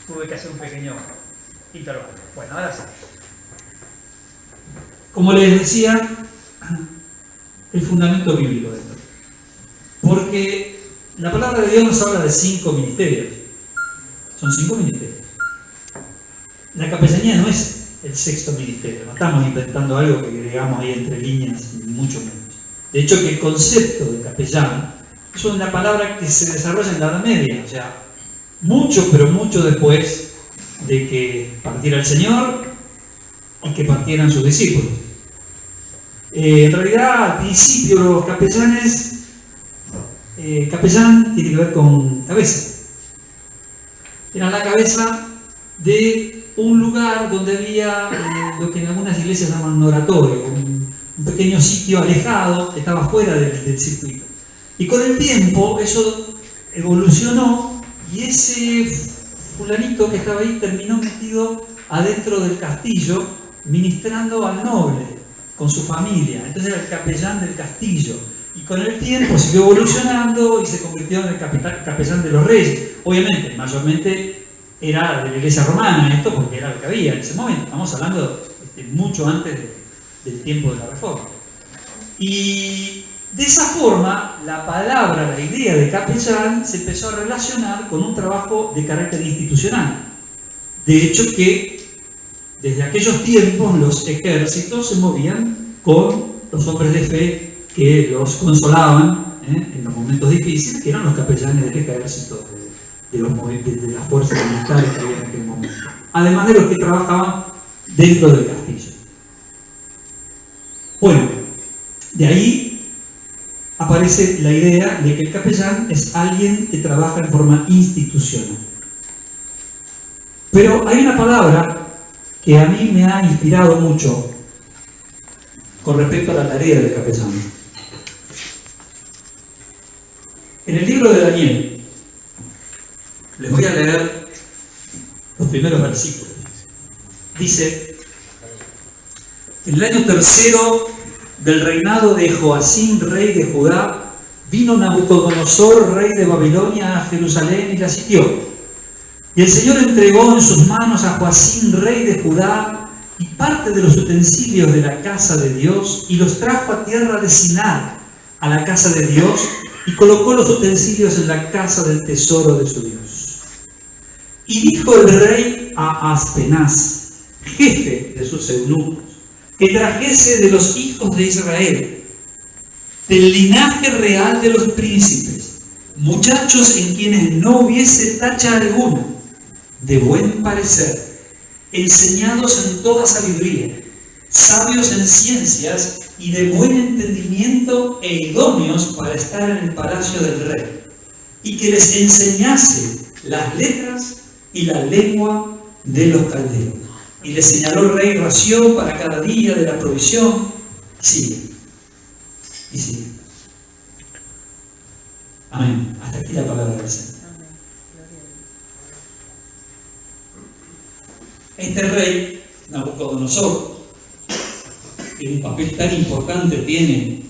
tuve que hacer un pequeño intervalo. Bueno, ahora sí. Como les decía, el fundamento bíblico de esto. Porque la palabra de Dios nos habla de 5 ministerios. Son 5 ministerios. La capellanía no es el 6º ministerio. No estamos inventando algo que agregamos ahí entre líneas, ni mucho menos. De hecho, que el concepto de capellán es una palabra que se desarrolla en la Edad Media. O sea, mucho, pero mucho después de que partiera el Señor y que partieran sus discípulos. En realidad, al principio, los capellanes, capellán tiene que ver con cabeza. Era la cabeza de un lugar donde había lo que en algunas iglesias llaman un oratorio, un pequeño sitio alejado que estaba fuera del circuito. Y con el tiempo eso evolucionó y ese fulanito que estaba ahí terminó metido adentro del castillo ministrando al noble con su familia. Entonces era el capellán del castillo. Y con el tiempo siguió evolucionando y se convirtió en el capellán de los reyes. Obviamente, mayormente era de la iglesia romana esto, porque era lo que había en ese momento. Estamos hablando mucho antes del tiempo de la Reforma. Y de esa forma, la palabra, la idea de capellán se empezó a relacionar con un trabajo de carácter institucional. De hecho que desde aquellos tiempos los ejércitos se movían con los hombres de fe que los consolaban en los momentos difíciles, que eran los capellanes del ejército, de las fuerzas militares que había en aquel momento. Además de los que trabajaban dentro del castillo. Bueno, de ahí aparece la idea de que el capellán es alguien que trabaja en forma institucional. Pero hay una palabra que a mí me ha inspirado mucho con respecto a la tarea del capellán. En el libro de Daniel, les voy a leer los primeros versículos. Dice: en el año 3º del reinado de Joacim, rey de Judá, vino Nabucodonosor, rey de Babilonia, a Jerusalén y la sitió. Y el Señor entregó en sus manos a Joacim, rey de Judá, y parte de los utensilios de la casa de Dios, y los trajo a tierra de Sinar, a la casa de Dios, y colocó los utensilios en la casa del tesoro de su Dios. Y dijo el rey a Aspenaz, jefe de sus eunucos, que trajese de los hijos de Israel, del linaje real de los príncipes, muchachos en quienes no hubiese tacha alguna, de buen parecer, enseñados en toda sabiduría, sabios en ciencias y de buen entendimiento e idóneos para estar en el palacio del rey, y que les enseñase las letras y la lengua de los caldeos. Y le señaló el rey ración para cada día de la provisión. Sigue. Y sigue. Amén. Hasta aquí la palabra del Señor. Este rey, Nabucodonosor, que un papel tan importante tiene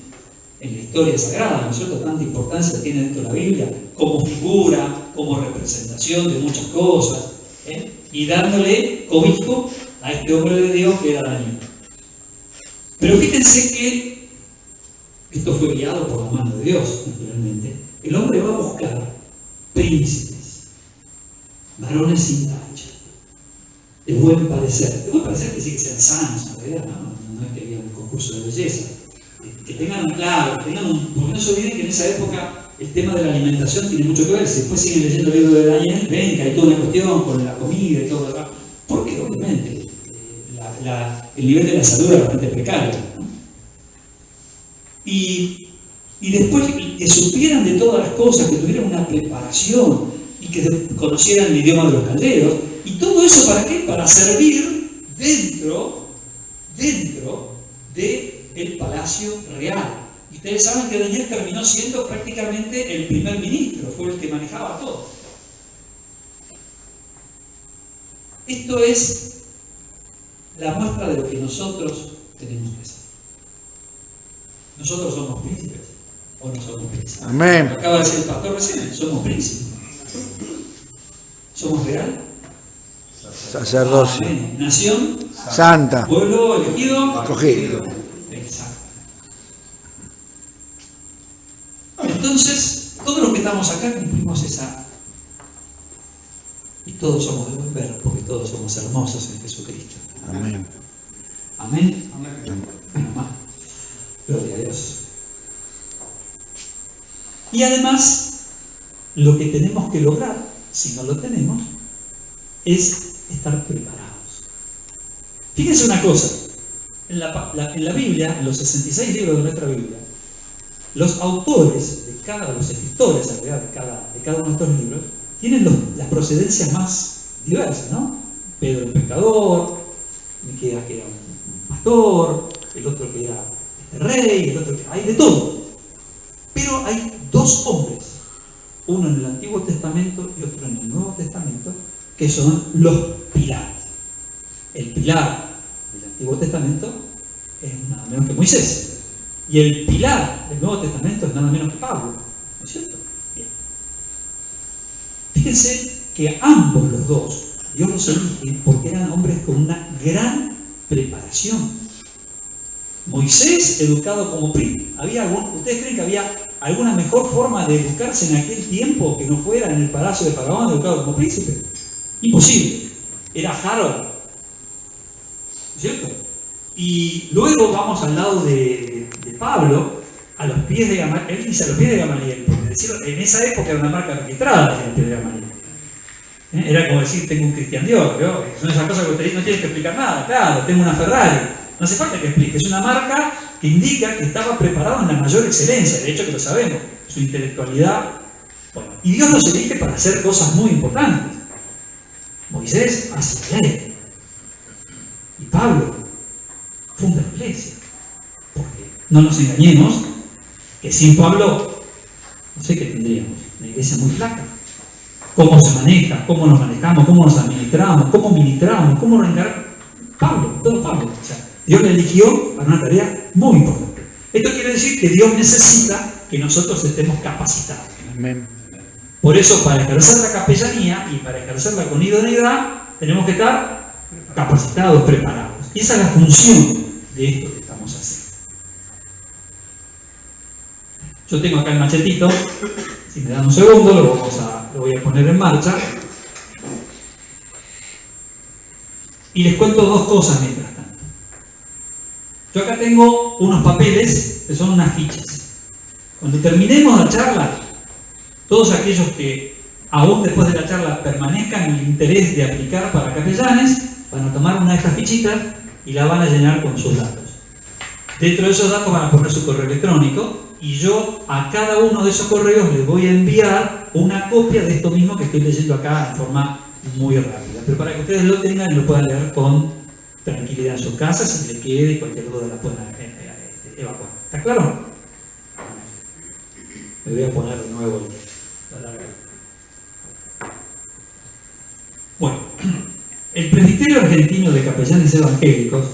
en la historia sagrada, ¿no es cierto? Tanta importancia tiene dentro de la Biblia, como figura, como representación de muchas cosas, y dándole cobijo a este hombre de Dios que era Daniel. Pero fíjense que esto fue guiado por la mano de Dios, naturalmente. El hombre va a buscar príncipes, varones sin tacha, de buen parecer. De buen parecer que sí que sean sanos, en realidad, no es que haya un concurso de belleza. Que tengan claro, porque no se olviden que en esa época el tema de la alimentación tiene mucho que ver. Si después siguen leyendo el libro de Daniel, ven que hay toda una cuestión con la comida y todo eso. Porque obviamente el nivel de la salud era bastante precario, ¿no? Y después que supieran de todas las cosas, que tuvieran una preparación y que conocieran el idioma de los caldeos. ¿Y todo eso para qué? Para servir dentro del palacio real. Y ustedes saben que Daniel terminó siendo prácticamente el primer ministro, fue el que manejaba todo. Esto es la muestra de lo que nosotros tenemos que hacer. ¿Nosotros somos príncipes o no somos príncipes? Amén. Lo acaba de decir el pastor recién, somos príncipes. ¿Somos real? Sacerdocio. Amén. Nación, Santa. pueblo elegido, Escogido. Exacto. Entonces, todos los que estamos acá cumplimos esa. Y todos somos de buen ver, porque todos somos hermosos en Jesucristo. Amén. Amén. Amén. Gloria a Dios. Y además, lo que tenemos que lograr, si no lo tenemos, es estar preparados. Fíjense una cosa, en la Biblia, en los 66 libros de nuestra Biblia, los autores los escritores en realidad, de cada uno de estos libros, tienen las procedencias más diversas, ¿no? Pedro el pescador, Miqueas que era un pastor, el otro que era rey, el otro que... hay de todo. Pero hay dos hombres, uno en el Antiguo Testamento y otro en el Nuevo Testamento, que son los pilares. El pilar del Antiguo Testamento es nada menos que Moisés. Y el pilar del Nuevo Testamento es nada menos que Pablo. ¿No es cierto? Bien. Fíjense que ambos los dos, Dios los elige porque eran hombres con una gran preparación. Moisés, educado como príncipe. ¿Ustedes creen que había alguna mejor forma de educarse en aquel tiempo que no fuera en el palacio de Faraón educado como príncipe? Imposible. Era Harvard. ¿No es cierto? Y luego vamos al lado de Pablo, a los pies de Gamaliel. Él dice a los pies de Gamaliel, porque decirlo, en esa época era una marca registrada a los pies de Gamaliel. Era como decir, tengo un Cristian Dior, ¿no? Son esas cosas que usted no tienes que explicar nada. Claro, tengo una Ferrari. No hace falta que explique. Es una marca que indica que estaba preparado en la mayor excelencia. De hecho, que lo sabemos. Su intelectualidad. Bueno, y Dios los elige para hacer cosas muy importantes. Moisés hace la ley. Y Pablo funda la iglesia. Porque no nos engañemos que sin Pablo, no sé qué tendríamos. Una iglesia muy flaca. Cómo se maneja, cómo nos manejamos, cómo nos administramos, cómo ministramos, cómo organizar. Pablo, todo Pablo. O sea, Dios le eligió para una tarea muy importante. Esto quiere decir que Dios necesita que nosotros estemos capacitados. Amén. Por eso, para ejercer la capellanía y para ejercerla con idoneidad, tenemos que estar capacitados, preparados. Y esa es la función de esto que estamos haciendo. Yo tengo acá el machetito. Si me dan un segundo, lo voy a poner en marcha. Y les cuento dos cosas mientras tanto. Yo acá tengo unos papeles que son unas fichas. Cuando terminemos la charla, todos aquellos que aún después de la charla permanezcan en el interés de aplicar para capellanes, van a tomar una de estas fichitas y la van a llenar con sus datos. Dentro de esos datos van a poner su correo electrónico y yo a cada uno de esos correos les voy a enviar una copia de esto mismo que estoy leyendo acá en forma muy rápida. Pero para que ustedes lo tengan y lo puedan leer con tranquilidad en sus casas, si les quede y cualquier duda la puedan evacuar. ¿Está claro? Me voy a poner de nuevo la larga. Bueno, el Presbiterio Argentino de Capellanes Evangélicos,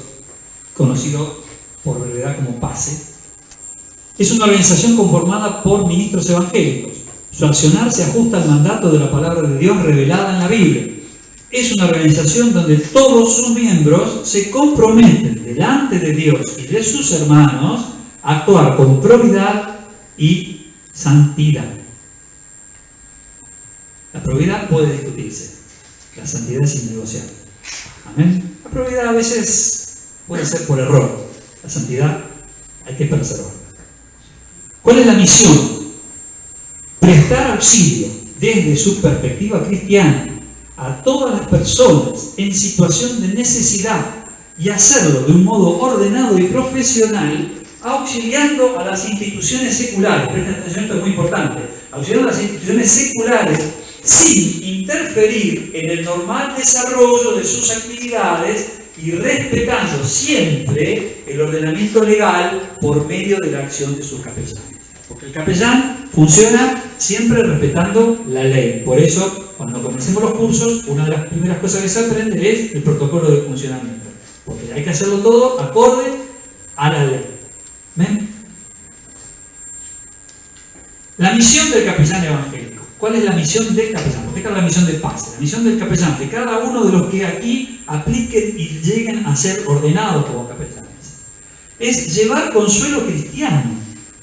conocido por brevedad como PACE, es una organización conformada por ministros evangélicos. Su accionar se ajusta al mandato de la palabra de Dios revelada en la Biblia. Es una organización donde todos sus miembros se comprometen delante de Dios y de sus hermanos a actuar con probidad y santidad. La probidad puede discutirse, la santidad es innegociable. Amén. La probidad a veces puede ser por error, la santidad hay que preservarla. ¿Cuál es la misión? Prestar auxilio desde su perspectiva cristiana a todas las personas en situación de necesidad y hacerlo de un modo ordenado y profesional, auxiliando a las instituciones seculares. Presten atención, esto es muy importante. Auxiliando a las instituciones seculares sin interferir en el normal desarrollo de sus actividades y respetando siempre el ordenamiento legal por medio de la acción de sus capellanes. Porque el capellán funciona siempre respetando la ley. Por eso, cuando comencemos los cursos, una de las primeras cosas que se aprende es el protocolo de funcionamiento. Porque hay que hacerlo todo acorde a la ley. ¿Ven? La misión del capellán evangélico. ¿Cuál es la misión del capellán? Porque esta es la misión del pase. La misión del capellán, de cada uno de los que aquí apliquen y lleguen a ser ordenados como capellanes, es llevar consuelo cristiano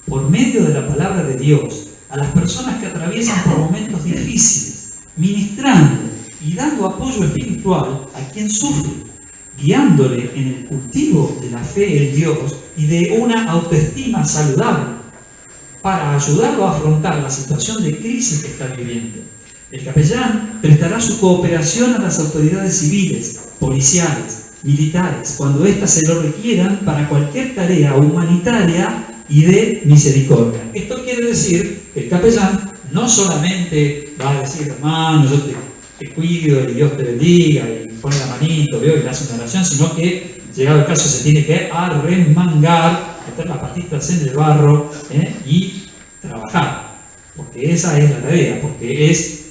por medio de la palabra de Dios a las personas que atraviesan por momentos difíciles, ministrando y dando apoyo espiritual a quien sufre, guiándole en el cultivo de la fe en Dios y de una autoestima saludable, para ayudarlo a afrontar la situación de crisis que está viviendo. El capellán prestará su cooperación a las autoridades civiles, policiales, militares, cuando éstas se lo requieran para cualquier tarea humanitaria y de misericordia. Esto quiere decir que el capellán no solamente va a decir, hermano, yo te cuido y Dios te bendiga, y pone la manito, veo, y le hace una oración, sino que, llegado el caso, se tiene que arremangar, meter las patitas en el barro y trabajar, porque esa es la tarea, porque es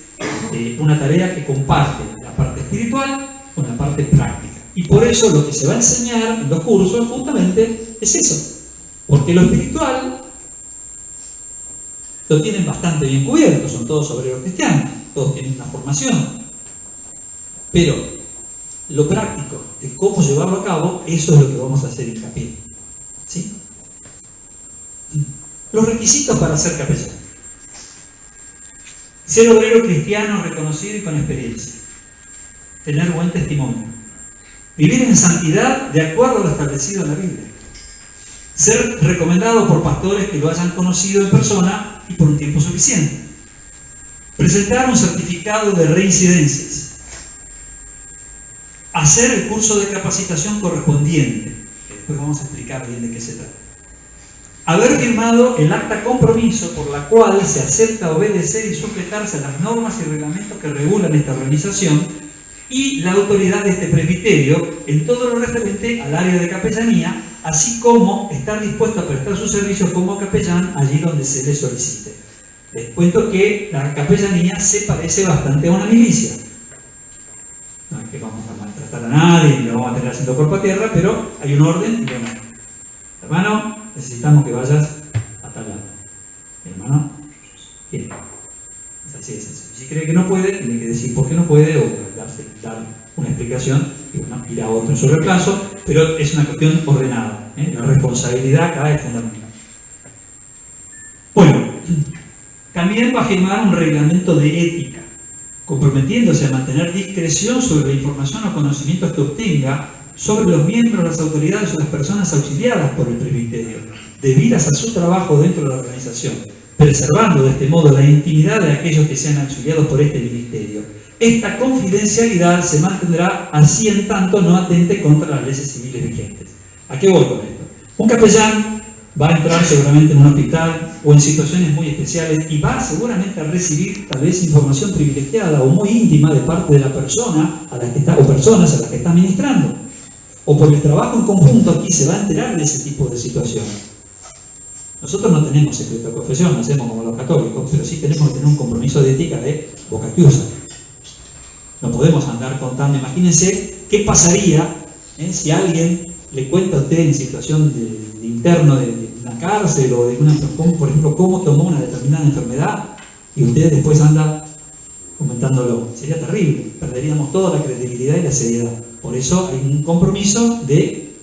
una tarea que comparte la parte espiritual con la parte práctica. Y por eso lo que se va a enseñar en los cursos justamente es eso, porque lo espiritual lo tienen bastante bien cubierto, son todos obreros cristianos, todos tienen una formación, pero lo práctico de cómo llevarlo a cabo, eso es lo que vamos a hacer hincapié. ¿Sí? Los requisitos para ser capellán: ser obrero cristiano reconocido y con experiencia, tener buen testimonio, vivir en santidad de acuerdo a lo establecido en la Biblia, ser recomendado por pastores que lo hayan conocido en persona y por un tiempo suficiente, presentar un certificado de reincidencias, hacer el curso de capacitación correspondiente, que después vamos a explicar bien de qué se trata, haber firmado el acta compromiso por la cual se acepta obedecer y sujetarse a las normas y reglamentos que regulan esta organización y la autoridad de este presbiterio en todo lo referente al área de capellanía, así como estar dispuesto a prestar sus servicios como capellán allí donde se le solicite. Les cuento que la capellanía se parece bastante a una milicia. No es que vamos a maltratar a nadie, ni lo vamos a tener haciendo cuerpo a tierra, pero hay un orden y bueno, hermano, necesitamos que vayas a tal lado. Mi hermano, ¿quién? Es así de sencillo. Si cree que no puede, tiene que decir por qué no puede o dar una explicación y bueno, ir a otro sobre el plazo, pero es una cuestión ordenada. La responsabilidad acá es fundamental. Bueno, también va a firmar un reglamento de ética, comprometiéndose a mantener discreción sobre la información o conocimientos que obtenga sobre los miembros, las autoridades o las personas auxiliadas por el presbiterio, debidas a su trabajo dentro de la organización, preservando de este modo la intimidad de aquellos que sean auxiliados por este ministerio. Esta confidencialidad se mantendrá así en tanto no atente contra las leyes civiles vigentes. ¿A qué voy con esto? Un capellán va a entrar seguramente en un hospital o en situaciones muy especiales y va seguramente a recibir tal vez información privilegiada o muy íntima de parte de la persona a la que está, o personas a las que está ministrando. O por el trabajo en conjunto aquí se va a enterar de ese tipo de situaciones. Nosotros no tenemos secreto de confesión, no hacemos como los católicos, pero sí tenemos que tener un compromiso de ética de boca chiusa. No podemos andar contando. Imagínense qué pasaría si alguien le cuenta a usted en situación de interno de una cárcel o de una, por ejemplo, cómo tomó una determinada enfermedad y usted después anda comentándolo. Sería terrible, perderíamos toda la credibilidad y la seriedad. Por eso hay un compromiso de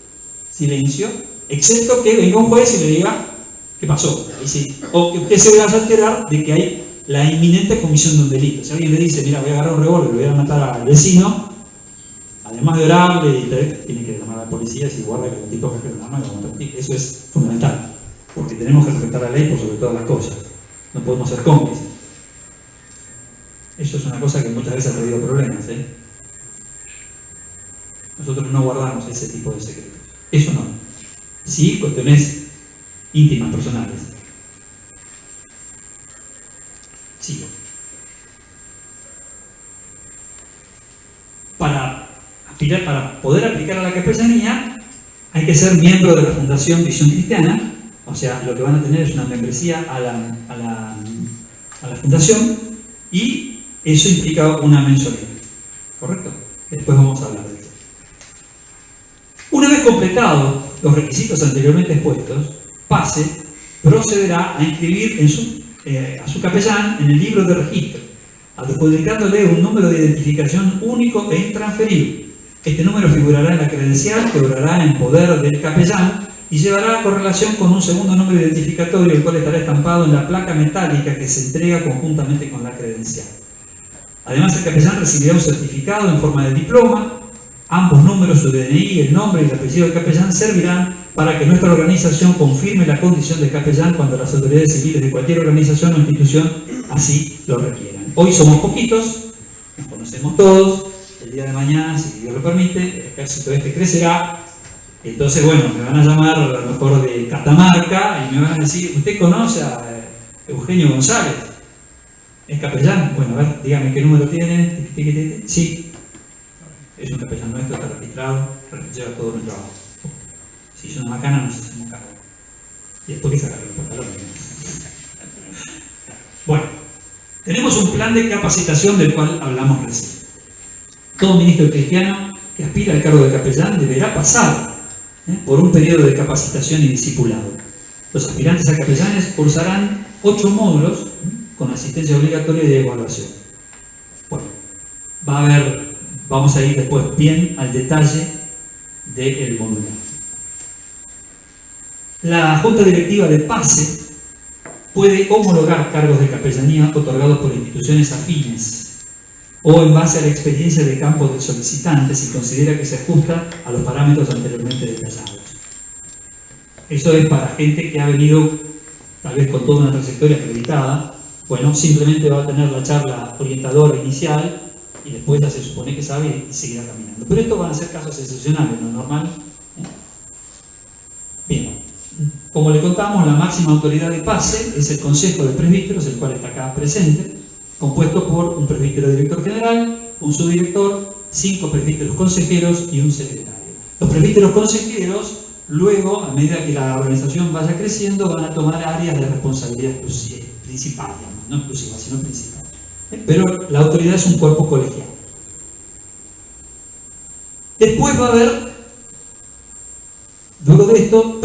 silencio, excepto que venga un juez y le diga ¿qué pasó? Ahí sí. O que usted se vaya a enterar de que hay la inminente comisión de un delito. Si alguien le dice, mira, voy a agarrar un revólver, voy a matar al vecino, además de orarle, tiene que llamar a la policía si guarda que el tipo que el arma y lo mata a ti. Eso es fundamental, porque tenemos que respetar la ley por sobre todas las cosas. No podemos ser cómplices. Eso es una cosa que muchas veces ha traído problemas. Nosotros no guardamos ese tipo de secretos. Eso no. Sí, cuestiones íntimas, personales. Sigo. Para poder aplicar a la capellanía hay que ser miembro de la Fundación Visión Cristiana, o sea, lo que van a tener es una membresía a la fundación y eso implica una mensualidad. ¿Correcto? Después vamos a hablar de eso. Una vez completados los requisitos anteriormente expuestos, PASE procederá a inscribir en su a su capellán en el libro de registro, adjudicándole un número de identificación único e intransferible. Este número figurará en la credencial que obrará en poder del capellán y llevará correlación con un segundo número identificatorio, el cual estará estampado en la placa metálica que se entrega conjuntamente con la credencial. Además, el capellán recibirá un certificado en forma de diploma. Ambos números, su DNI, el nombre y el apellido del capellán, servirán para que nuestra organización confirme la condición de capellán cuando las autoridades civiles de cualquier organización o institución así lo requieran. Hoy somos poquitos, nos conocemos todos. El día de mañana, si Dios lo permite, el ejército crecerá. Entonces, bueno, me van a llamar a lo mejor de Catamarca y me van a decir: ¿usted conoce a Eugenio González? ¿Es capellán? Bueno, a ver, dígame qué número tiene. Sí, es un capellán nuestro, está registrado, lleva todo nuestro trabajo. Si es una macana, nos hacemos cargo. Y después que sacarle los pantalones. Bueno, tenemos un plan de capacitación del cual hablamos recién. Todo ministro cristiano que aspira al cargo de capellán deberá pasar por un periodo de capacitación y discipulado. Los aspirantes a capellanes cursarán 8 módulos con asistencia obligatoria y de evaluación. Bueno, vamos a ir después bien al detalle del módulo. La Junta Directiva de PASE puede homologar cargos de capellanía otorgados por instituciones afines o en base a la experiencia de campo del solicitante si considera que se ajusta a los parámetros anteriormente detallados. Eso es para gente que ha venido tal vez con toda una trayectoria acreditada. Bueno, simplemente va a tener la charla orientadora inicial y después ya se supone que sabe y seguirá caminando. Pero estos van a ser casos excepcionales, ¿no es normal? Bien, como le contamos, la máxima autoridad de PASE es el Consejo de Presbíteros, el cual está acá presente, compuesto por un presbítero director general, un subdirector, 5 presbíteros consejeros y un secretario. Los presbíteros consejeros, luego, a medida que la organización vaya creciendo, van a tomar áreas de responsabilidad principal, digamos, no exclusiva, sino principal. Pero la autoridad es un cuerpo colegiado. Después va a haber, luego de esto,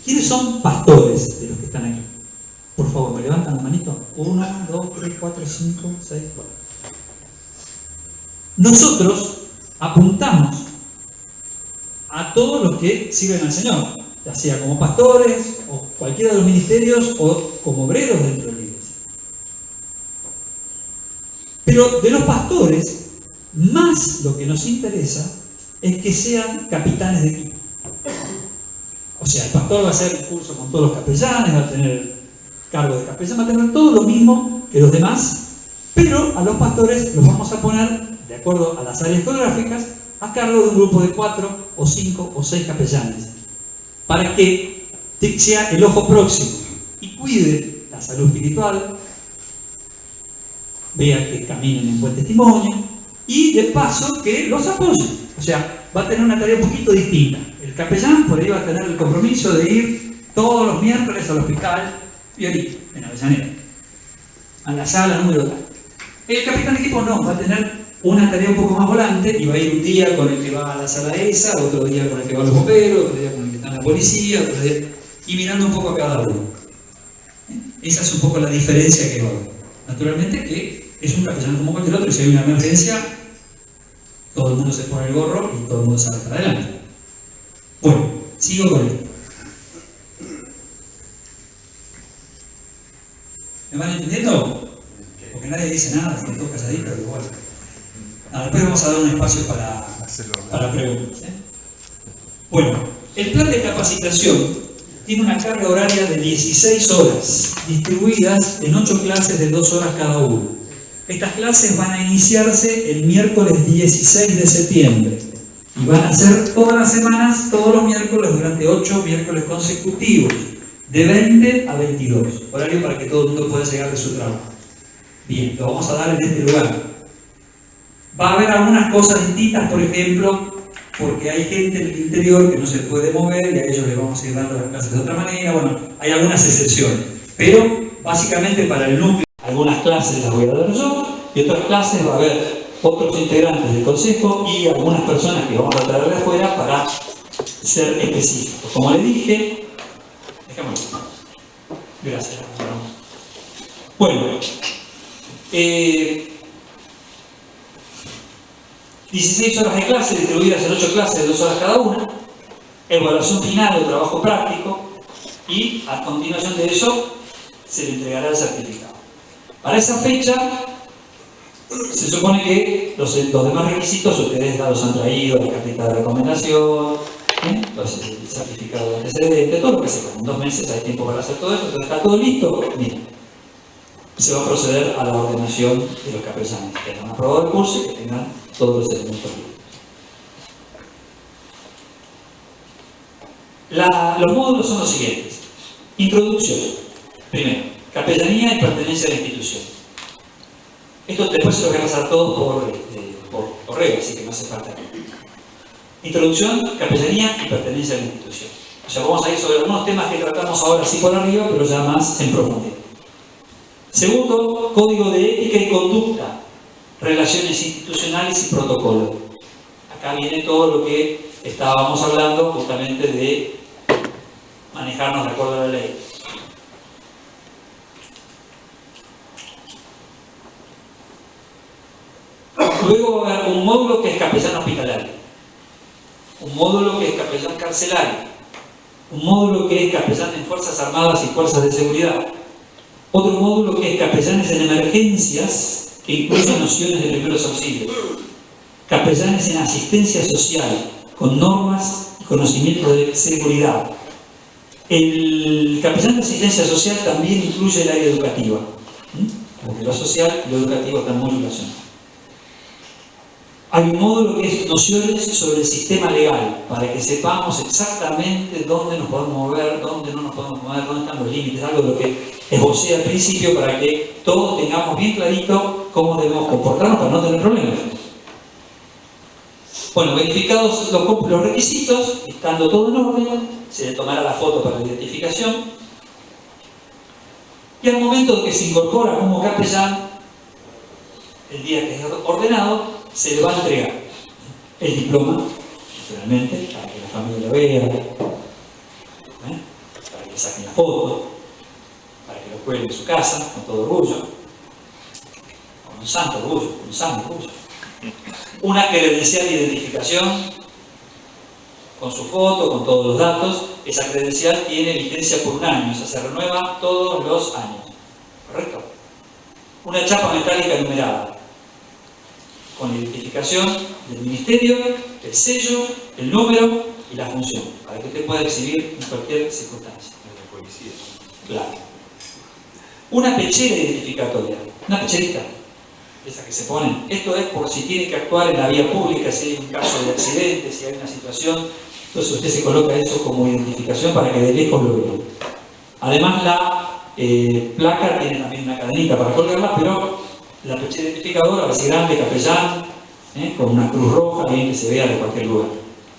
¿quiénes son pastores de los que están aquí? Por favor, ¿me levantan la manito? 1, 2, 3, 4, 5, 6, 4. Nosotros apuntamos a todos los que sirven al Señor, ya sea como pastores, o cualquiera de los ministerios, o como obreros dentro de la iglesia. Pero de los pastores, más lo que nos interesa es que sean capitanes de equipo. O sea, el pastor va a hacer el curso con todos los capellanes, va a tener cargo de capellán, va a tener todo lo mismo que los demás, pero a los pastores los vamos a poner, de acuerdo a las áreas geográficas, a cargo de un grupo de 4 o 5 o 6 capellanes, para que sea el ojo próximo y cuide la salud espiritual, vea que caminen en buen testimonio y de paso que los apoye. O sea, va a tener una tarea un poquito distinta. El capellán por ahí va a tener el compromiso de ir todos los miércoles al hospital Fiorito, en Avellaneda, a la sala número tal. El capitán de equipo no, va a tener una tarea un poco más volante y va a ir un día con el que va a la sala esa, otro día con el que va a los bomberos, otro día con el que está en la policía, otro día, y mirando un poco a cada uno. Esa es un poco la diferencia que va a haber. Naturalmente que es un capellán como cualquier otro, y si hay una emergencia, todo el mundo se pone el gorro y todo el mundo sale para adelante. Bueno, sigo con esto. ¿Me van entendiendo? Porque nadie dice nada, están todos calladitos, pero igual. Después vamos a dar un espacio para preguntas. Bueno, el plan de capacitación tiene una carga horaria de 16 horas, distribuidas en 8 clases de 2 horas cada una. Estas clases van a iniciarse el miércoles 16 de septiembre y van a ser todas las semanas, todos los miércoles, durante 8 miércoles consecutivos, de 20 a 22, horario para que todo el mundo pueda llegar de su trabajo. Bien, lo vamos a dar en este lugar. Va a haber algunas cosas distintas, por ejemplo, porque hay gente en el interior que no se puede mover y a ellos les vamos a ir dando las clases de otra manera. Bueno, hay algunas excepciones, pero básicamente para el núcleo, algunas clases las voy a dar yo y otras clases va a haber otros integrantes del consejo y algunas personas que vamos a traer de afuera para ser específicos. Como les dije, déjame. Gracias. Bueno, 16 horas de clase distribuidas en 8 clases de 2 horas cada una, evaluación final o trabajo práctico, y a continuación de eso se le entregará el certificado. Para esa fecha se supone que los demás requisitos ustedes ya los han traído, la cartita de recomendación, el certificado de antecedente, todo lo que se pueda. En 2 meses hay tiempo para hacer todo eso, entonces está todo listo. Bien, se va a proceder a la ordenación de los capellanes, que tengan aprobado el curso y que tengan todos los elementos listos. Los módulos son los siguientes. Introducción. Primero, capellanía y pertenencia a la institución. Esto después se lo voy a pasar todo por correo, así que no hace falta. Introducción, capellanía y pertenencia a la institución. O sea, vamos a ir sobre algunos temas que tratamos ahora así por arriba, pero ya más en profundidad. Segundo, código de ética y conducta, relaciones institucionales y protocolo. Acá viene todo lo que estábamos hablando justamente de manejarnos de acuerdo a la ley. Luego va a haber un módulo que es capellán hospitalario, un módulo que es capellán carcelario, un módulo que es capellán en Fuerzas Armadas y Fuerzas de Seguridad, otro módulo que es capellanes en emergencias, que incluye nociones de primeros auxilios, capellanes en asistencia social, con normas y conocimientos de seguridad. El capellán de asistencia social también incluye el área educativa, porque lo social y lo educativo están muy relacionados. Hay un módulo que es nociones sobre el sistema legal, para que sepamos exactamente dónde nos podemos mover, dónde no nos podemos mover, dónde están los límites, algo de lo que esbocé al principio, para que todos tengamos bien clarito cómo debemos comportarnos para no tener problemas. Bueno, verificados los requisitos, estando todo en orden, se le tomará la foto para la identificación, y al momento de que se incorpora como capellán, el día que es ordenado, se le va a entregar el diploma, naturalmente, para que la familia lo vea, para que le saquen la foto, para que lo cuelgue en su casa, con todo orgullo, con un santo orgullo, con un santo orgullo. Una credencial de identificación, con su foto, con todos los datos. Esa credencial tiene vigencia por 1 año, o sea, se renueva todos los años, ¿correcto? Una chapa metálica numerada, con la identificación del ministerio, el sello, el número y la función, para que usted pueda exhibir en cualquier circunstancia. La policía. Claro. Una pechera identificatoria, una pecherita, esa que se ponen. Esto es por si tiene que actuar en la vía pública, si hay un caso de accidente, si hay una situación. Entonces usted se coloca eso como identificación para que de lejos lo vean. Además la placa tiene también una cadenita para colgarla, pero la pechera identificadora va a ser grande, capellán, con una cruz roja, bien que se vea de cualquier lugar.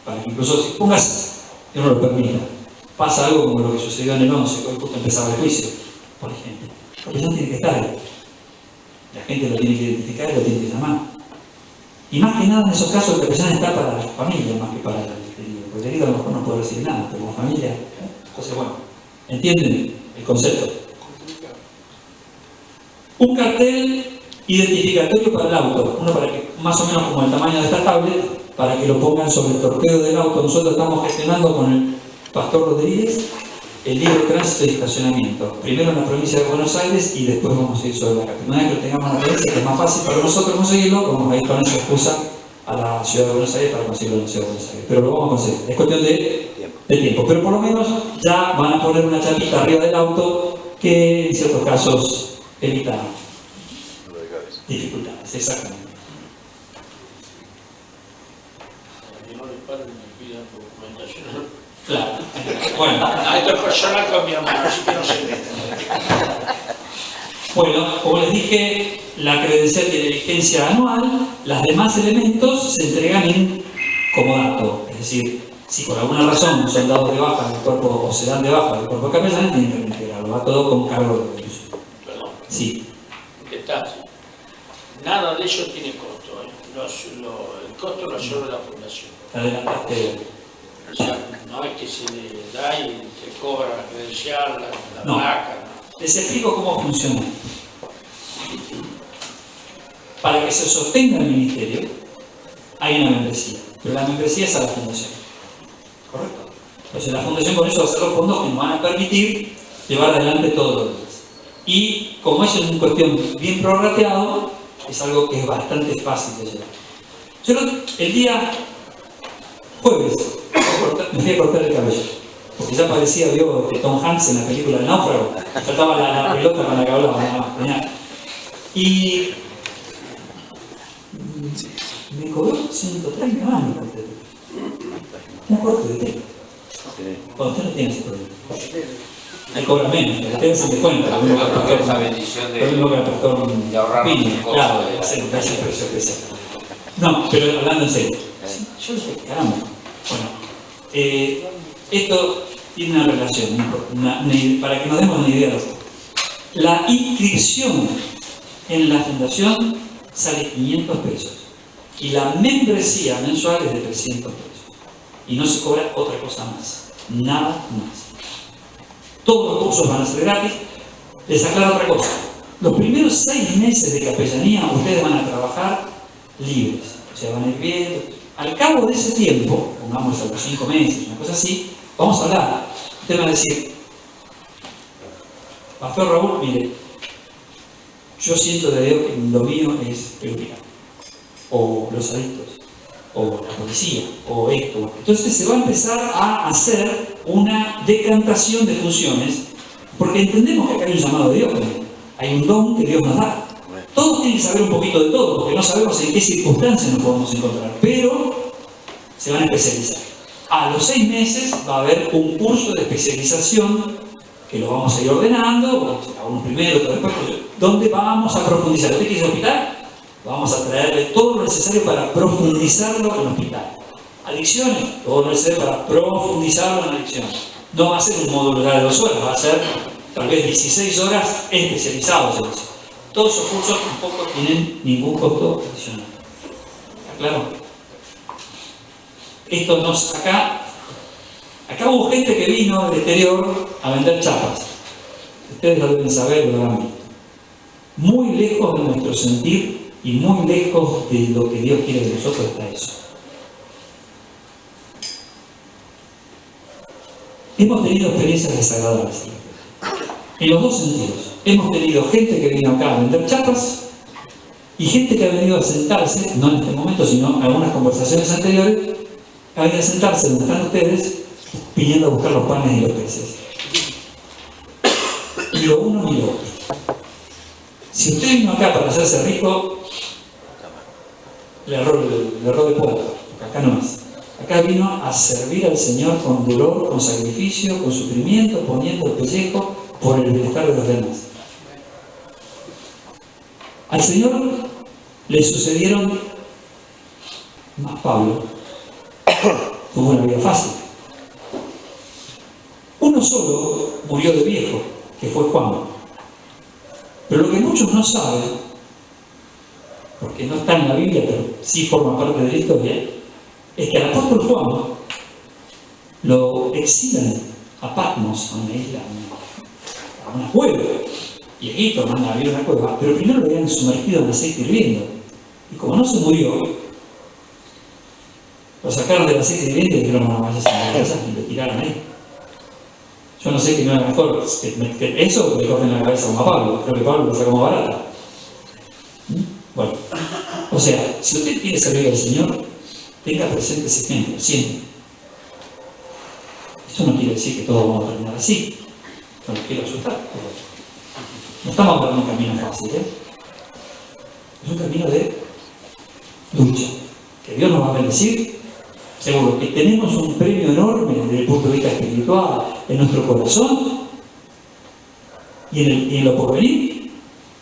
Para que incluso si pongas, que no lo permita. Pasa algo como lo que sucedió en el 11, que hoy justo empezaba el juicio, por ejemplo. El capellán tiene que estar ahí. La gente lo tiene que identificar y lo tiene que llamar. Y más que nada en esos casos el capellán está para la familia más que para el herido. Porque el herido a lo mejor no puede recibir nada, pero como familia. Entonces, bueno, ¿entienden el concepto? Un cartel identificatorio para el auto, uno para que, más o menos como el tamaño de esta tablet, para que lo pongan sobre el torpedo del auto. Nosotros estamos gestionando con el Pastor Rodríguez el libro de tránsito y estacionamiento, primero en la provincia de Buenos Aires y después vamos a ir sobre la capital. Una vez que lo tengamos en la provincia, que es más fácil para nosotros conseguirlo, vamos a ir con esa excusa a la ciudad de Buenos Aires para conseguirlo en la ciudad de Buenos Aires, pero lo vamos a conseguir, es cuestión de tiempo, pero por lo menos ya van a poner una chapita arriba del auto que en ciertos casos evita dificultades, exactamente. Que no le paren y pidan documentación. Claro. Bueno. Esto es personal con mi hermano, así que no se meten. Bueno, como les dije, la credencial tiene vigencia anual, los demás elementos se entregan en comodato, es decir, si por alguna razón son dados de baja del cuerpo o se dan de baja del cuerpo de capellán, tienen que entregarlo, va todo con cargo de ellos. Perdón. Sí. Detalle. Nada de eso tiene costo. El costo lo absorbe la fundación. Adelantaste. O sea, no es que se le da y te cobra la credencial, la No. placa. Les explico cómo funciona. que se sostenga el ministerio, hay una membresía. Pero la membresía es a la fundación. ¿Correcto? Entonces la fundación con eso va a ser los fondos que nos van a permitir llevar adelante todo lo demás. Y como eso es una cuestión bien prorrateado, es algo que es bastante fácil de llevar. Yo el día jueves me fui a cortar el cabello, porque ya parecía, vio Tom Hanks en la película El Náufrago, faltaba la pelota con la que hablaba, nada más, genial. Y me cobró 130 años un corte de pelo. Cuando usted no tiene ese problema. Él cobra menos, pero usted se le cuenta. Lo mismo que el pastor Pini, claro, hace un precio especial. No, pero hablando en serio. Yo le dije, caramba. Bueno, esto tiene una relación, para que nos demos una idea. La inscripción en la fundación sale 500 pesos y la membresía mensual es de 300 pesos. Y no se cobra otra cosa más, nada más. Todos los cursos van a ser gratis. Les aclaro otra cosa. Los primeros 6 meses de capellanía ustedes van a trabajar libres. O sea, van a ir viendo. Al cabo de ese tiempo, pongamos a los 5 meses, una cosa así, vamos a hablar. Ustedes van a decir, Pastor Raúl, mire, yo siento de Dios que lo mío es prioridad. O los adictos, o la policía, o esto. Entonces se va a empezar a hacer una decantación de funciones, porque entendemos que acá hay un llamado de Dios también. Hay un don que Dios nos da. Todos tienen que saber un poquito de todo, porque no sabemos en qué circunstancias nos podemos encontrar, pero se van a especializar. A los 6 meses va a haber un curso de especialización que lo vamos a ir ordenando, uno primero, otro después, donde vamos a profundizar. ¿Usted quiere ir al hospital? Vamos a traerle todo lo necesario para profundizarlo en el hospital. Adicciones, todo lo necesario para profundizarlo en adicciones. No va a ser un módulo de 2 horas, va a ser tal vez 16 horas especializados en eso. Todos esos cursos tampoco tienen ningún costo adicional. ¿Está claro? Esto acá hubo gente que vino del exterior a vender chapas. Ustedes lo deben saber, lo habrán visto. Muy lejos de nuestro sentir y muy lejos de lo que Dios quiere de nosotros está eso. Hemos tenido experiencias desagradables en los dos sentidos. Hemos tenido gente que vino acá a vender chapas y gente que ha venido a sentarse, no en este momento, sino en algunas conversaciones anteriores, ha venido a sentarse donde están ustedes pidiendo a buscar los panes y los peces. Ni lo uno ni lo otro. Si usted vino acá para hacerse rico, le erró de poco, acá no es. Acá vino a servir al Señor con dolor, con sacrificio, con sufrimiento, poniendo el pellejo por el bienestar de los demás. Al Señor le sucedieron, más Pablo, tuvo una vida fácil. Uno solo murió de viejo, que fue Juan. Pero lo que muchos no saben, porque no está en la Biblia, pero sí forma parte de la historia, es que al apóstol Juan lo exilan a Patmos, a una isla, a una cueva. Y aquí lo mandan a vivir una cueva, pero primero lo habían sumergido en aceite hirviendo. Y como no se murió, lo sacaron del aceite hirviendo y dijeron, no, vayas a la casa y lo tiraron ahí. Yo no sé qué no era mejor, que eso le corten la cabeza a Pablo, creo que Pablo lo sacó más barata. Bueno, o sea, si usted quiere servir al Señor, tenga presente ese ejemplo, siempre. Eso no quiere decir que todos vamos a terminar así. No los quiero asustar, pero no estamos hablando de un camino fácil, ¿eh? Es un camino de lucha. Que Dios nos va a bendecir, seguro. Que tenemos un premio enorme desde el punto de vista espiritual en nuestro corazón y en lo porvenir,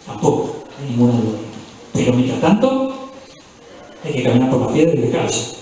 tampoco hay ninguna duda. Pero mientras tanto, hay que caminar por la piedra y descalzo.